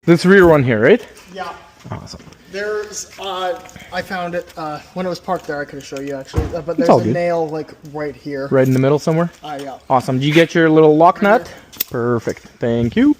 This rear one here, right? Yeah. Awesome. There's, I found it, when it was parked there, I could show you actually, but there's a nail like right here. Right in the middle somewhere? Yeah. Awesome. Did you get your little lock nut? Here. Perfect. Thank you.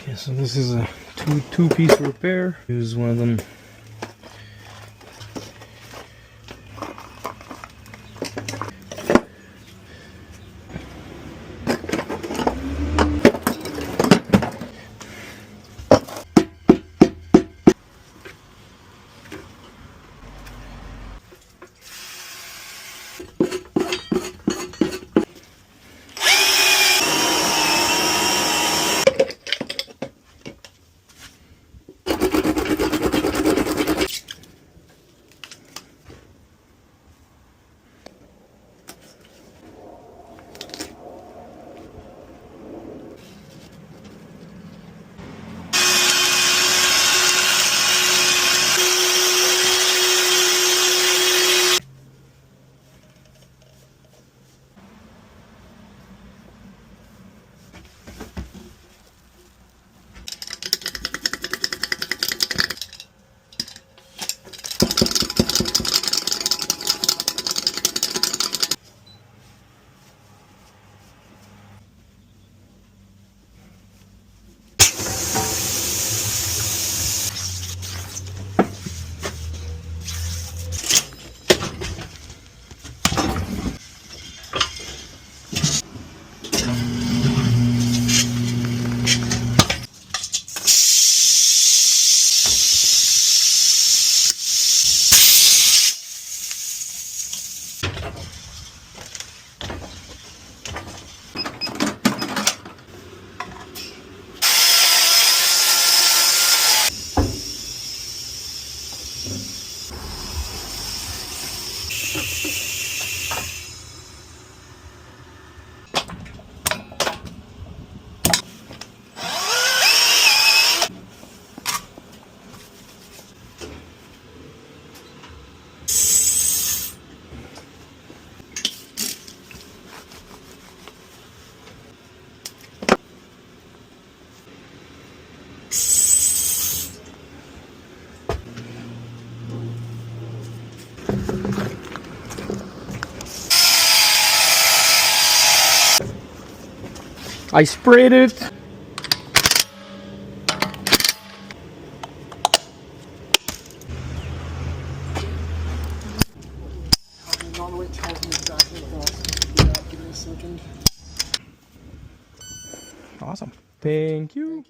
Okay, so this is a two-piece repair. Use one of them. I sprayed it. Awesome. Thank you.